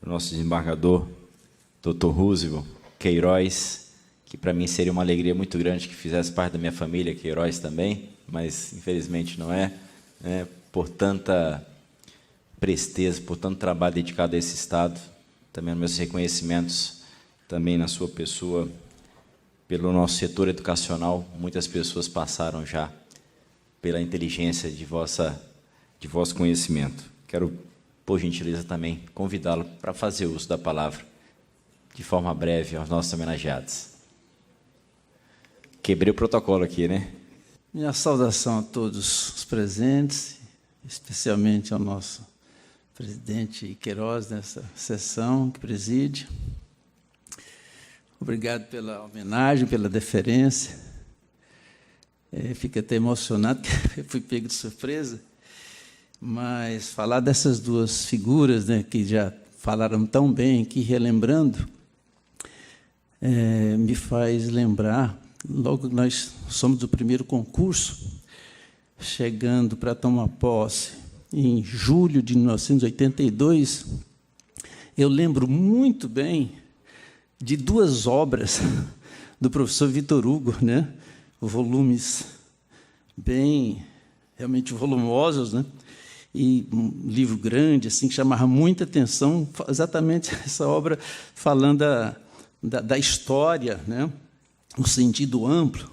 o nosso desembargador, Dr. Roosevelt Queiroz, que para mim seria uma alegria muito grande que fizesse parte da minha família, Queiroz também, mas infelizmente não é, né, por tanta presteza, por tanto trabalho dedicado a esse Estado, também meus reconhecimentos também na sua pessoa, pelo nosso setor educacional. Muitas pessoas passaram já pela inteligência de vosso conhecimento. Quero, por gentileza, também convidá-lo para fazer uso da palavra de forma breve aos nossos homenageados. Quebrei o protocolo aqui, né? Minha saudação a todos os presentes, especialmente ao nosso presidente Queiroz nessa sessão que preside. Obrigado pela homenagem, pela deferência. Fico até emocionado, porque fui pego de surpresa, mas falar dessas duas figuras, né, que já falaram tão bem aqui, relembrando, me faz lembrar, logo que nós somos do primeiro concurso, chegando para tomar posse em julho de 1982, eu lembro muito bem de duas obras do professor Vitor Hugo, né? Volumes bem, realmente volumosos, né? E um livro grande, assim, que chamava muita atenção, exatamente essa obra falando da história, né? No sentido amplo.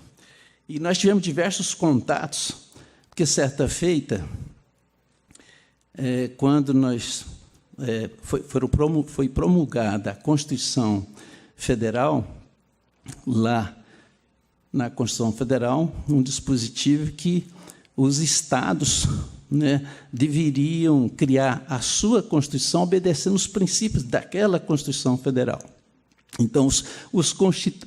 E nós tivemos diversos contatos, porque certa feita, quando foi promulgada a Constituição Federal, lá na Constituição Federal, um dispositivo que os estados, né, deveriam criar a sua Constituição obedecendo os princípios daquela Constituição Federal. Então,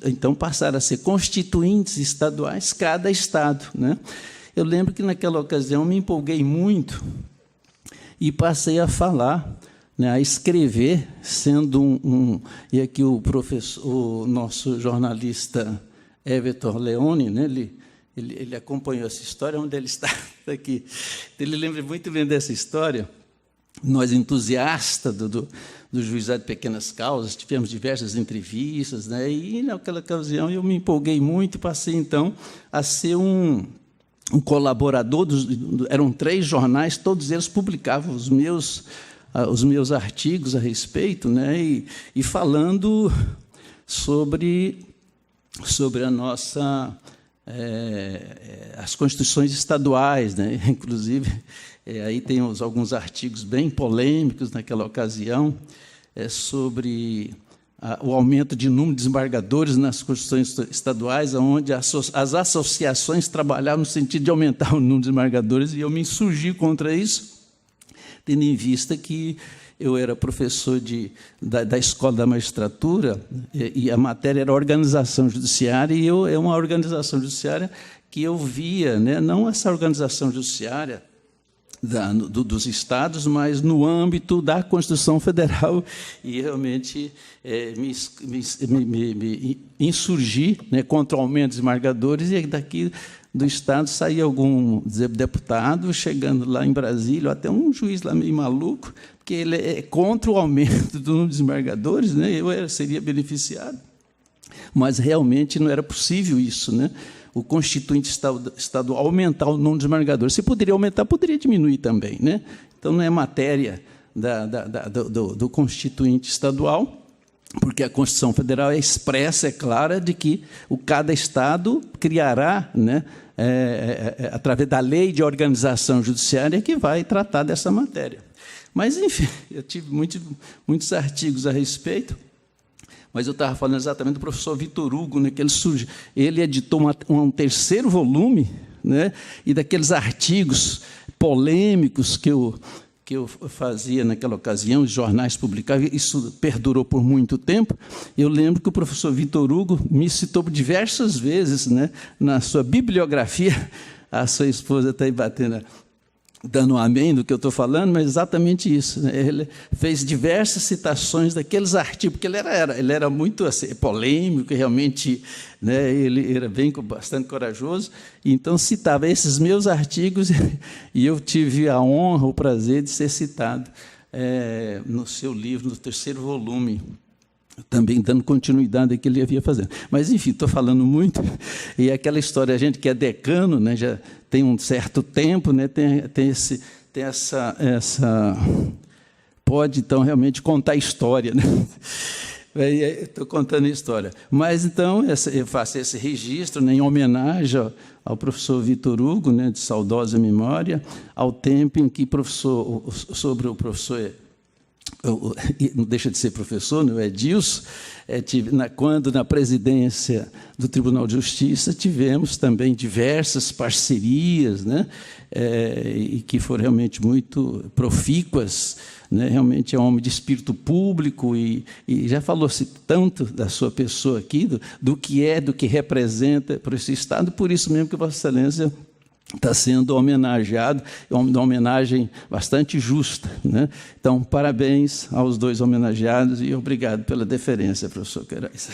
então passaram a ser constituintes estaduais cada estado, né? Eu lembro que, naquela ocasião, me empolguei muito e passei a falar, né, a escrever, sendo e aqui o nosso jornalista Everton Leone, né, ele acompanhou essa história, onde ele está aqui. Ele lembra muito bem dessa história. Nós, entusiastas do juizado de pequenas causas, tivemos diversas entrevistas, né, e, naquela ocasião, eu me empolguei muito e passei, então, a ser um colaborador. Eram 3 jornais, todos eles publicavam os meus artigos a respeito, né, e falando sobre a nossa as constituições estaduais, né? Inclusive, aí tem alguns artigos bem polêmicos naquela ocasião, sobre o aumento de número de desembargadores nas constituições estaduais, onde as associações trabalhavam no sentido de aumentar o número de desembargadores, e eu me insurgi contra isso, tendo em vista que eu era professor da Escola da Magistratura, e a matéria era organização judiciária, e é uma organização judiciária que eu via, né, não essa organização judiciária dos estados, mas no âmbito da Constituição Federal, e realmente me insurgi, né, contra o aumento dos desembargadores, e daqui do Estado saía algum deputado chegando lá em Brasília, ou até um juiz lá meio maluco, porque ele é contra o aumento do número de desembargadores, né? Eu seria beneficiado. Mas realmente não era possível isso, né? O constituinte estadual aumentar o número de desembargadores. Se poderia aumentar, poderia diminuir também, né? Então não é matéria do constituinte estadual, porque a Constituição Federal é expressa, é clara, de que cada estado criará, né, através da lei de organização judiciária, que vai tratar dessa matéria. Mas, enfim, eu tive muitos artigos a respeito, mas eu estava falando exatamente do professor Vitor Hugo, né, que ele editou um 3º volume, né, e daqueles artigos polêmicos que eu fazia naquela ocasião, os jornais publicavam, isso perdurou por muito tempo. Eu lembro que o professor Vitor Hugo me citou diversas vezes, né, na sua bibliografia. A sua esposa está aí dando um amém do que eu estou falando, mas exatamente isso, né? Ele fez diversas citações daqueles artigos, porque ele era muito assim, polêmico, realmente, né, ele era bastante corajoso, e então citava esses meus artigos, e eu tive a honra, o prazer de ser citado no seu livro, no 3º volume, também dando continuidade ao que ele havia fazendo. Mas, enfim, estou falando muito, e aquela história, a gente que é decano, né, já tem um certo tempo, né, tem essa pode, então, realmente contar a história, né? Estou contando a história. Mas, então, eu faço esse registro, né, em homenagem ao professor Vitor Hugo, né, de saudosa memória, ao tempo em que sobre o professor, não deixa de ser professor, né, o Edilson, quando na presidência do Tribunal de Justiça tivemos também diversas parcerias, né, e que foram realmente muito profícuas, né, realmente é um homem de espírito público e já falou-se tanto da sua pessoa aqui, do que representa para esse Estado, por isso mesmo que Vossa Excelência está sendo homenageado, uma homenagem bastante justa, né? Então, parabéns aos 2 homenageados e obrigado pela deferência, professor Queiroz.